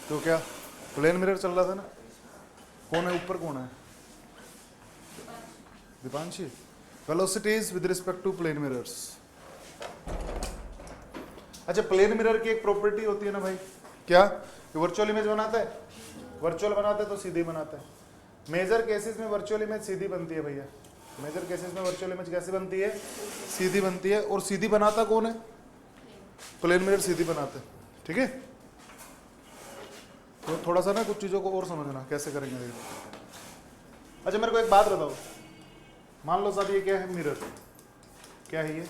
तो क्या plane mirror चल रहा था ना? कौन है ऊपर, कौन है? Deepanshi. Velocities with respect to plane mirrors. अच्छा, प्लेन मिरर की एक प्रॉपर्टी होती है ना भाई, क्या? वर्चुअल इमेज बनाता है, वर्चुअल बनाता है तो सीधी बनाता है। मेजर केसेस में वर्चुअल इमेज सीधी बनती है भैया। मेजर केसेस में वर्चुअल इमेज कैसे बनती है? सीधी बनती है। और सीधी बनाता कौन है? प्लेन मिरर सीधी बनाते हैं। ठीक है, तो थोड़ा सा ना कुछ चीजों को और समझना कैसे करेंगे। अच्छा मेरे को एक बात बताओ, मान लो साहब ये क्या है? मिरर। क्या है ये?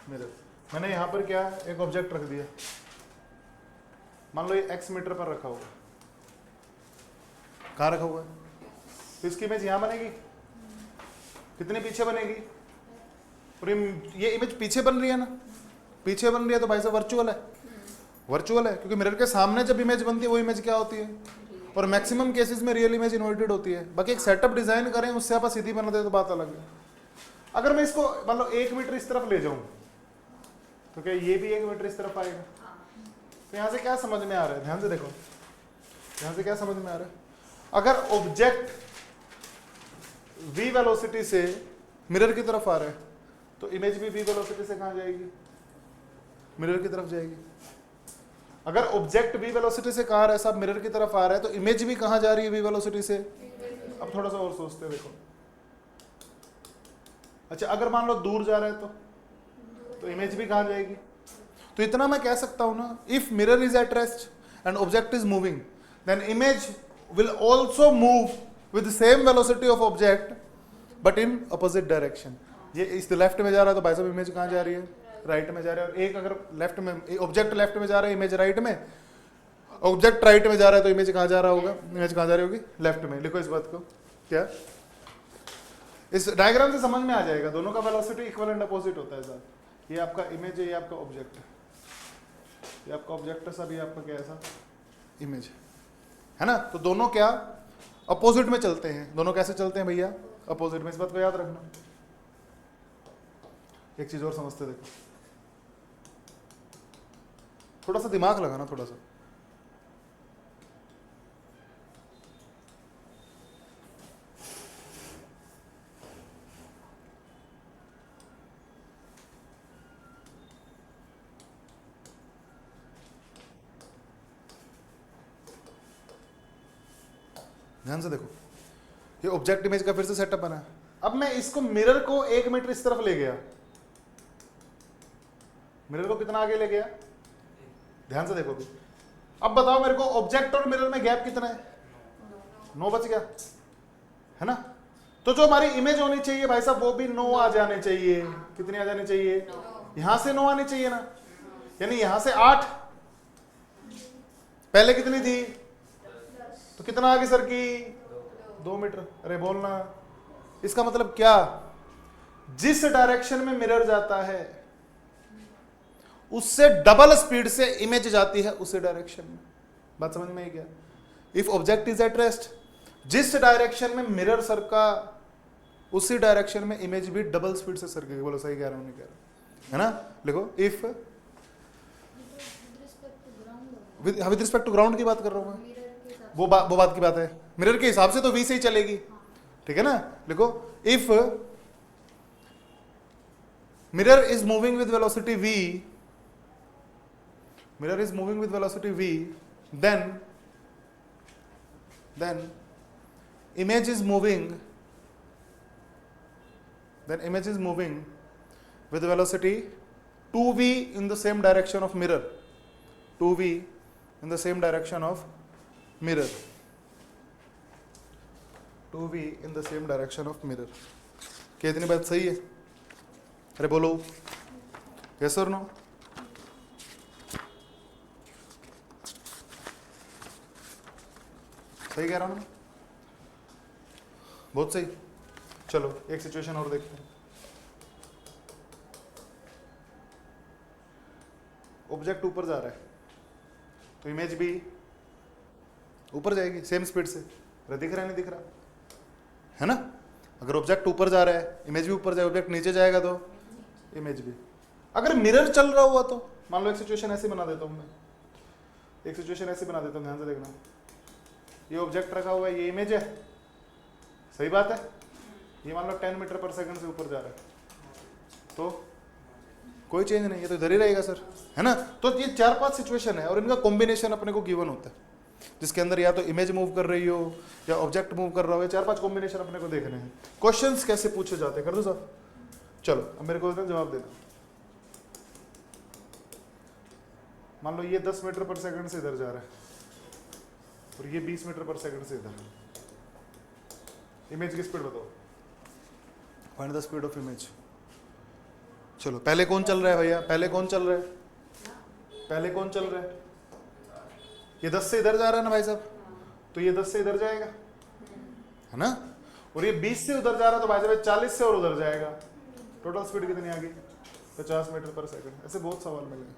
मिरर। मैंने यहां पर क्या एक ऑब्जेक्ट रख दिया, मान लो ये एक्स मीटर पर रखा होगा। कहाँ रखा हुआ है? तो इसकी इमेज यहां बनेगी, कितने पीछे बनेगी? और ये इमेज पीछे बन रही है ना, पीछे बन रही है तो भाई साहब वर्चुअल है। वर्चुअल है क्योंकि मिरर के सामने जब इमेज बनती है वो इमेज क्या होती है? और मैक्सिमम केसेस में रियल इमेज इन्वर्टेड होती है। बाकी एक सेटअप डिजाइन करें उससे आप सीधी बना दे तो बात अलग है। अगर मैं इसको मान लो 1 मीटर इस तरफ ले जाऊं तो क्या ये भी 1 मीटर इस तरफ आएगा? तो यहां से क्या समझ में आ रहा है? ध्यान से देखो, यहां से क्या समझ में आ रहा है? अगर ऑब्जेक्ट v वेलोसिटी से मिरर की तरफ आ रहा है तो इमेज भी v वेलोसिटी से कहां जाएगी? मिरर की तरफ जाएगी। अगर ऑब्जेक्ट v वेलोसिटी से कहां आ रहा है साहब? मिरर की तरफ आ रहा है तो इमेज भी कहां जा रही है v वेलोसिटी से? अब थोड़ा सा और सोचते देखो। अच्छा अगर मान लो दूर जा रहा है तो इमेज भी कहां जाएगी? तो इतना मैं कह सकता हूं ना, if mirror is at rest and object is moving then image will also move with the same velocity of object but in opposite direction। ये इस लेफ्ट में जा रहा है तो भाई साहब इमेज कहाँ जा रही है? राइट में जा रहा है। और एक अगर लेफ्ट में, ऑब्जेक्ट लेफ्ट में जा रहा है, इमेज राइट में, ऑब्जेक्ट राइट में जा रहा है तो इमेज कहाँ जा रहा होगा? इमेज कहाँ जा रही होगी? लेफ्ट में। लिखो इस बात को। क्या इस डायग्राम से समझ में आ जाएगा, दोनों का वेलोसिटी इक्वल एंड अपोजिट होता है साहब। ये आपका इमेज है, ये आपका ऑब्जेक्ट है, ये आपका ऑब्जेक्ट है साहब, ये आपका क्या है साहब? इमेज है ना। तो दोनों क्या अपोजिट में चलते हैं। दोनों कैसे चलते हैं भैया? अपोजिट में। इस बात को याद रखना। एक चीज और समझते देखो, थोड़ा सा दिमाग लगाना, थोड़ा सा। ध्यान से देखो, ये ऑब्जेक्ट इमेज का फिर से सेटअप बना है। अब मैं इसको मिरर को 1 मीटर इस तरफ ले गया, मिरर को कितना आगे ले गया? ध्यान से देखो भी। अब बताओ मेरे को ऑब्जेक्ट और मिरर में गैप कितना है? 9 बच गया है ना। तो जो हमारी इमेज होनी चाहिए भाई साहब वो भी 9 आ जाने चाहिए। कितनी आ जानी चाहिए? यहां से 9 आनी चाहिए ना, यानी यहां से 8, पहले कितनी थी? तो कितना आगे सर की? 2 मीटर। अरे बोलना, इसका मतलब क्या? जिस डायरेक्शन में मिरर जाता है उससे डबल स्पीड से इमेज जाती है उसी डायरेक्शन में। बात समझ में आई क्या? If object is at rest, जिस डायरेक्शन में मिरर सर का उसी डायरेक्शन में इमेज भी डबल स्पीड से सरकेगी। बोलो सही कह रहा हूं नहीं कह रहा? है ना। लिखो if with respect to ground की बात कर रहा हूं मैं, वो बात की बात है। मिरर के हिसाब से तो v से ही चलेगी, ठीक है ना। लिखो if mirror is moving with velocity v, mirror is moving with velocity v, then image is moving with velocity 2v in the same direction of mirror, 2v in the same direction of mirror, 2v in the same direction of mirror। क्या इतनी बात सही है? अरे बोलो yes or no? सही कह रहा हूं ना? बहुत सही। चलो एक सिचुएशन और देखते हैं। ऑब्जेक्ट ऊपर जा रहा है तो इमेज भी ऊपर जाएगी सेम स्पीड से। दिख रहा है नहीं दिख रहा? है ना। अगर ऑब्जेक्ट ऊपर जा रहा है इमेज भी ऊपर जाए, ऑब्जेक्ट नीचे जाएगा तो इमेज भी। अगर मिरर चल रहा हुआ तो मान लो एक सिचुएशन ऐसे बना देता हूं मैं, एक सिचुएशन ऐसी बना देता हूँ, ध्यान से देखना। ये ऑब्जेक्ट रखा हुआ है, ये इमेज है, सही बात है। ये मान लो 10 मीटर पर सेकंड से ऊपर जा रहा है, तो कोई चेंज नहीं, ये तो इधर ही रहेगा सर, है ना। तो ये 4-5 सिचुएशन है और इनका कॉम्बिनेशन अपने को गिवन होता है, जिसके अंदर या तो इमेज मूव कर रही हो या ऑब्जेक्ट मूव कर रहा हो। 4-5 कॉम्बिनेशन अपने को देखने हैं। क्वेश्चंस कैसे पूछे जाते हैं कर दो साहब। चलो अब मेरे को जवाब दे दो। मान लो ये 10 मीटर पर सेकंड से इधर जा रहा है और ये 20 मीटर पर सेकंड से इधर। इमेज की स्पीड बताओ, find the speed of image. चलो पहले कौन चल रहा है भैया, पहले कौन चल रहा है, पहले कौन चल रहा है? ये 10 से इधर जा रहा है ना भाई साहब, तो ये 10 से इधर जाएगा, है ना। और ये 20 से उधर जा रहा है, तो भाई साहब 40 से और उधर जाएगा। टोटल स्पीड कितनी आ गई? 50 मीटर पर सेकंड। ऐसे बहुत सवाल मिलेंगे,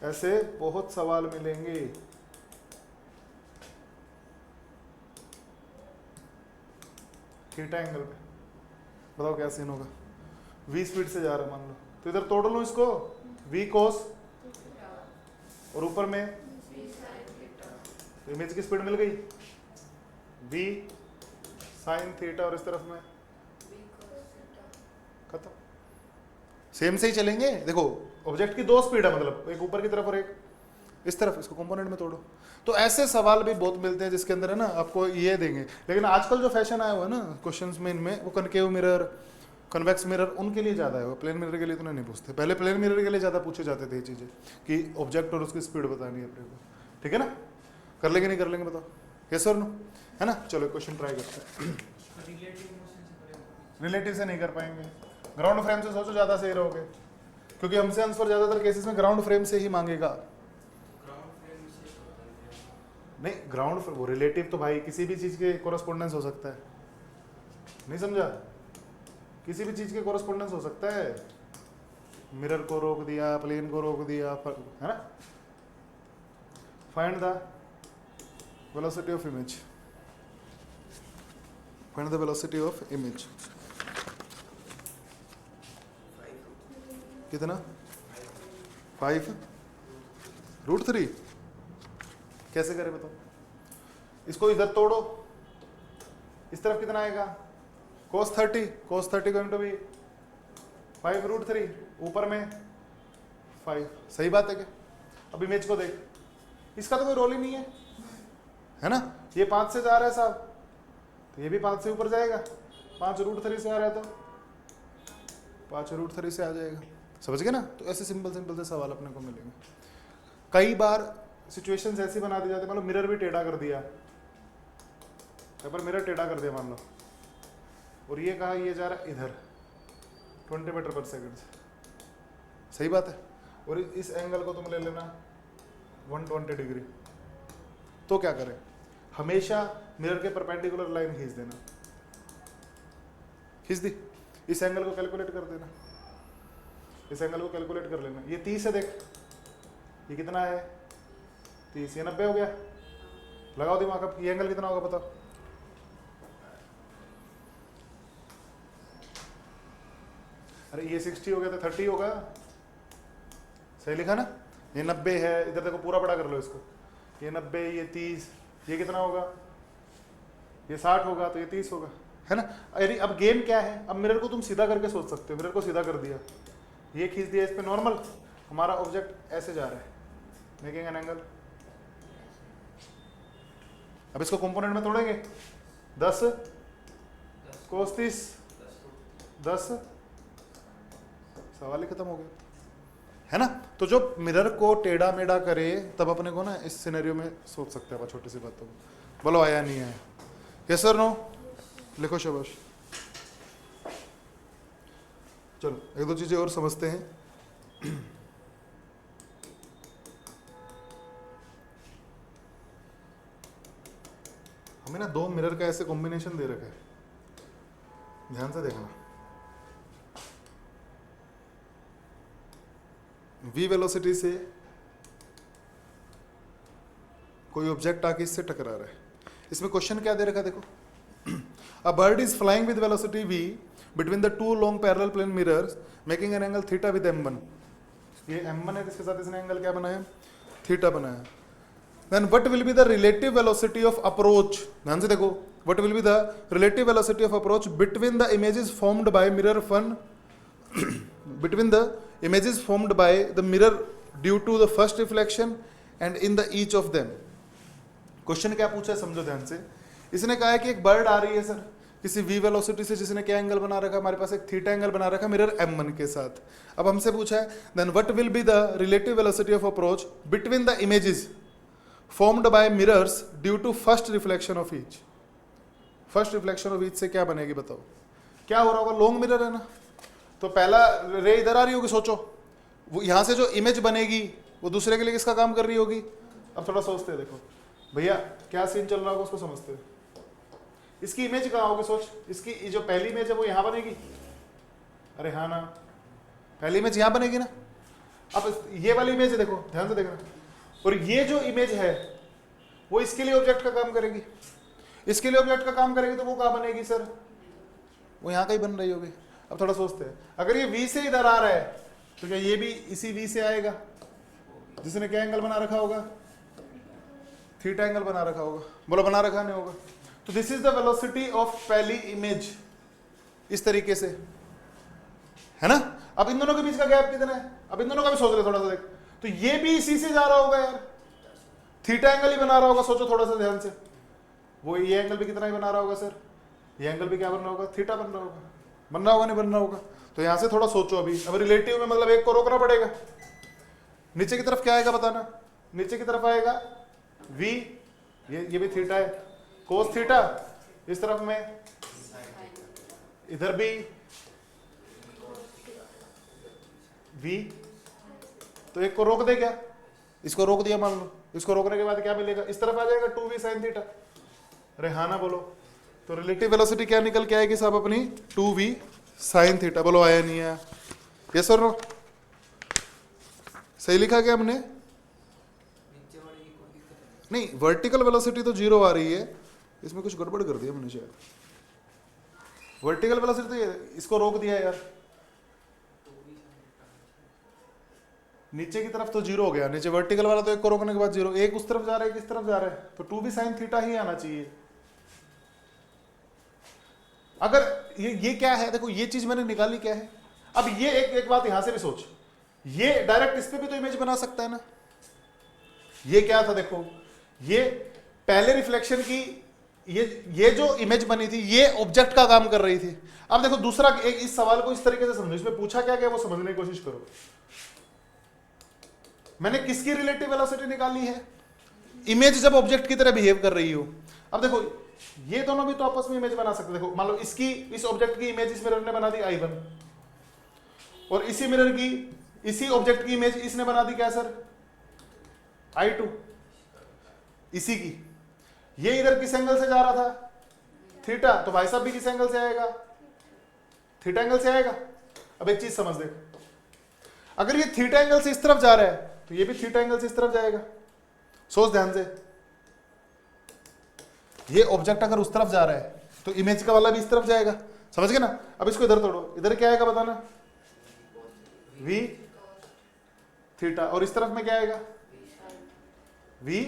ऐसे बहुत सवाल मिलेंगे। थीटा एंगल पे बताओ क्या सीन होगा। v स्पीड से जा रहा है मान लो, तो इधर तोड़ लो इसको, v cos और ऊपर में तो इमेज की स्पीड मिल गई v sin थीटा और इस तरफ में खत्म। सेम से ही चलेंगे। देखो ऑब्जेक्ट की 2 स्पीड है, मतलब एक ऊपर की तरफ और एक इस तरफ, इसको कंपोनेंट में तोड़ो। तो ऐसे सवाल भी बहुत मिलते हैं जिसके अंदर है ना आपको ये देंगे। लेकिन आजकल जो फैशन आया हुआ है ना क्वेश्चंस में, इनमें वो कनकेव मिरर, कन्वेक्स मिरर, उनके लिए ज़्यादा है। वो प्लेन मिरर के लिए तो नहीं पूछते। पहले प्लेन मिरर के लिए ज़्यादा पूछे जाते थे ये चीज़ें कि ऑब्जेक्ट और उसकी स्पीड बतानी है अपने को, ठीक है ना। कर लेंगे नहीं कर लेंगे बताओ, यस और नो, है ना। चलो क्वेश्चन ट्राई करते हैं। रिलेटिव से नहीं कर पाएंगे, ग्राउंड फ्रेम से सोचो ज़्यादा सही रहोगे, क्योंकि हमसे आंसर ज़्यादातर केसेस में ग्राउंड फ्रेम से ही मांगेगा। नहीं ग्राउंड वो रिलेटिव तो भाई किसी भी चीज़ के कोरस्पोंडेंस हो सकता है, नहीं समझा, किसी भी चीज़ के कोरस्पोंडेंस हो सकता है। मिरर को रोक दिया, प्लेन को रोक दिया, है ना। Find the velocity of image, find the velocity of image. कितना? 5√3। कैसे करें बताओ। इसको इधर तोड़ो, इस तरफ कितना आएगा? cos 30, cos 30 going to be 5√3, ऊपर में 5। सही बात है क्या? अब इमेज को देख, इसका तो कोई रोल ही नहीं है ना। ये 5 से जा रहा है साहब, तो ये भी 5 से ऊपर जाएगा। 5√3 से आ रहा है तो 5√3 से आ जाएगा। समझ गए ना। तो ऐसे सिंपल सिंपल से सवाल अपने को मिलेंगे। कई बार सिचुएशंस ऐसी बना दी जाती है, मान लो मिरर भी टेढ़ा कर दिया, पर मिरर टेढ़ा कर दिया मान लो, और ये कहा ये जा रहा है इधर 20 मीटर पर सेकंड से, सही बात है। और इस एंगल को तुम ले लेना 120 डिग्री। तो क्या करें, हमेशा मिरर के परपेंडिकुलर लाइन खींच देना, खींच दी, इस एंगल को कैलकुलेट कर देना, इस एंगल को कैलकुलेट कर लेना। ये 30 है, देख ये कितना है 30, ये 90 हो गया। लगाओ दिमाग, अब ये एंगल कितना होगा बताओ। अरे ये 60 हो गया तो 30 होगा, सही लिखा ना। ये 90 है, इधर देखो पूरा बड़ा कर लो इसको, ये 90, ये 30, ये कितना होगा, ये 60 होगा, तो ये 30 होगा, है ना। अरे अब गेम क्या है, अब मिरर को तुम सीधा करके सोच सकते हो। मिरर को सीधा कर दिया, ये खींच दिया इस पे नॉर्मल, हमारा ऑब्जेक्ट ऐसे जा रहा है, मेकिंग एन एंगल। अब इसको कंपोनेंट में तोड़ेंगे, 10 cos 30, 10, सवाल ही खत्म हो गया, है ना। तो जो मिरर को टेढ़ा मेढ़ा करे, तब अपने को ना इस सिनेरियो में सोच सकते हैं छोटी सी बातों को। बोलो आया नहीं आया, यस सर नो, लिखो शाबाश। चलो एक दो चीजें और समझते हैं। हमें ना 2 मिरर का ऐसे कॉम्बिनेशन दे रखा है, ध्यान से देखना। v वेलोसिटी से कोई ऑब्जेक्ट आके इससे टकरा रहा है। इसमें क्वेश्चन क्या दे रखा है देखो, a bird is flying with velocity v between the 2 long parallel plane mirrors making an angle theta with m1। ये m1 है, इसके साथ इसने एंगल क्या बनाया थीटा बनाया, then what will be the relative velocity of approach, ध्यान से देखो, what will be the relative velocity of approach between the images formed by mirror फन between the images formed by the mirror due to the first reflection and in the each of them. Question क्या पूछा है समझो ध्यान से। इसने कहा है कि एक बर्ड आ रही है सर किसी v वेलोसिटी से, जिसने क्या एंगल बना रखा है, हमारे पास एक थीटा एंगल बना रखा है मिरर m1 के साथ। अब हमसे पूछा है then what will be the relative velocity of approach between the images formed by mirrors due to first reflection of each. First reflection of each से क्या बनेगी बताओ, क्या हो रहा होगा, लॉन्ग मिरर है ना, तो पहला रे इधर आ रही होगी, सोचो वो यहां से जो इमेज बनेगी वो दूसरे के लिए किसका काम कर रही होगी। अब थोड़ा सोचते हैं, देखो भैया क्या सीन चल रहा होगा उसको समझते हैं। इसकी इमेज कहाँ होगी, सोच, इसकी जो पहली इमेज है वो यहां बनेगी, अरे हाँ ना, पहली इमेज यहां बनेगी ना। अब ये वाली इमेज है, देखो ध्यान से देखना, और ये जो इमेज है वो इसके लिए ऑब्जेक्ट का काम करेगी, इसके लिए ऑब्जेक्ट का काम करेगी, तो वो कहाँ बनेगी सर, वो यहाँ का ही बन रही होगी। अब थोड़ा सोचते हैं, अगर ये V से इधर आ रहा है तो क्या ये भी इसी V से आएगा जिसने क्या एंगल बना रखा होगा, थीटा एंगल बना रखा होगा, बोलो बना रखा नहीं होगा। तो this is the velocity of पहली इमेज, इस तरीके से है ना। अब इन दोनों के बीच का गैप कितना है, अब इन दोनों का भी सोच ले थोड़ा सा, देख, तो ये भी इसी से जा रहा होगा यार, थीटा एंगल ही बना रहा होगा, सोचो थोड़ा सा ध्यान से, वो ये एंगल भी कितना ही बना रहा होगा सर, ये एंगल भी क्या बन रहा होगा, थीटा बन रहा होगा, बन रहा होगा नहीं बन रहा होगा। तो यहां से थोड़ा सोचो अभी, अब रिलेटिव में मतलब एक को रोकना पड़ेगा। नीचे की तरफ क्या आएगा बताना, नीचे की तरफ आएगा v, ये भी थीटा है, कोस थीटा, इस तरफ में इधर भी v, तो एक को रोक दे क्या, इसको रोक दिया मान लो, इसको रोकने के बाद क्या मिलेगा, इस तरफ आ जाएगा 2v sin थीटा। अरे हाँ ना बोलो, तो रिलेटिव वेलोसिटी क्या निकल के आएगी साहब अपनी 2v sin थीटा। बोलो आया नहीं आया, यस और नो, सही लिखा क्या हमने, नहीं वर्टिकल वेलोसिटी तो 0 आ रही है, इसमें कुछ गड़बड़ कर दिया हमने शायद, वर्टिकल वेलोसिटी तो ये, इसको रोक दिया यार, नीचे की तरफ तो 0 हो गया, नीचे वर्टिकल वाला तो एक को रोकने के बाद 0, एक उस तरफ जा रहा है किस तरफ जा रहा है, तो 2v sin थीटा ही आना चाहिए। अगर ये क्या है, देखो ये चीज मैंने निकाली क्या है। अब ये एक बात यहां से भी सोच, ये डायरेक्ट इस पे भी तो इमेज बना सकता है ना। ये क्या था, देखो ये पहले रिफ्लेक्शन की ये जो इमेज बनी थी ये ऑब्जेक्ट का काम कर रही थी। अब देखो दूसरा एक, इस सवाल को इस तरीके से समझो, इसमें पूछा क्या गया वो समझने की कोशिश करो। मैंने किसकी रिलेटिव वेलोसिटी निकाली है, इमेज जब ऑब्जेक्ट की तरह बिहेव कर रही हो। अब देखो ये दोनों भी तो आपस में इमेज बना सकते, देखो मान लो इसकी, इस ऑब्जेक्ट की इमेज इस मिरर ने बना दी I1, और इसी मिरर की, इसी ऑब्जेक्ट की इमेज इसने बना दी क्या सर, I2, इसी की। ये इधर किस एंगल से जा रहा था, थीटा, तो भाई साहब भी किस एंगल से आएगा, थीटा एंगल से आएगा। अब एक चीज समझ दे, अगर ये थीटा एंगल से इस तरफ जा रहा है तो ये भी थीटा एंगल से इस तरफ जाएगा। सोच ध्यान से, ये ऑब्जेक्ट अगर उस तरफ जा रहा है तो इमेज का वाला भी इस तरफ जाएगा, समझ गए ना। अब इसको इधर तोड़ो, इधर क्या आएगा बताना, v थीटा, और इस तरफ में क्या आएगा, v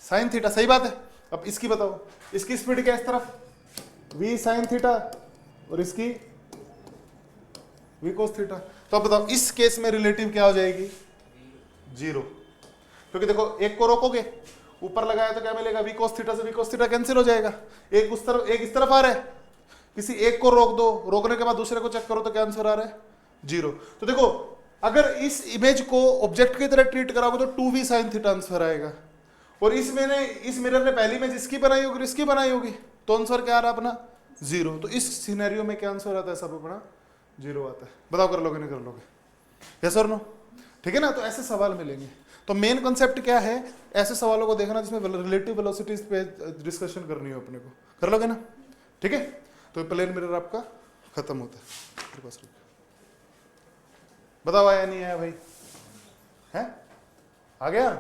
sin थीटा, सही बात है। अब इसकी बताओ, इसकी स्पीड क्या है इस तरफ, v sin थीटा, और इसकी v cos थीटा। तो अब बताओ इस केस में रिलेटिव क्या हो जाएगी, 0, क्योंकि देखो एक को रोकोगे, ऊपर लगाया तो क्या मिलेगा, v cos थीटा से v cos थीटा कैंसिल हो जाएगा, एक उस तरफ एक इस तरफ आ रहा है, किसी एक को रोक दो, रोकने के बाद दूसरे को चेक करो तो क्या आंसर आ रहा है, 0। तो देखो अगर इस इमेज को ऑब्जेक्ट की तरह ट्रीट कराओगे तो 2v sin थीटा आंसर आएगा, और इस मिरर ने पहली इमेज इसकी बनाई होगी, इसकी बनाई होगी, तो आंसर क्या आ रहा है अपना, 0। तो इस सिनेरियो में क्या आंसर आता है सब अपना 0 आता है। बताओ कर लोगे नहीं कर लोगे, यस और नो, ठीक है ना। तो ऐसे सवाल मिलेंगे। तो मेन कॉन्सेप्ट क्या है, ऐसे सवालों को देखना जिसमें रिलेटिव वेलोसिटीज पे डिस्कशन करनी हो अपने को, कर लोगे ना, ठीक है। तो प्लेन मिरर आपका खत्म होता है। बताओ आया नहीं आया भाई, है आ गया।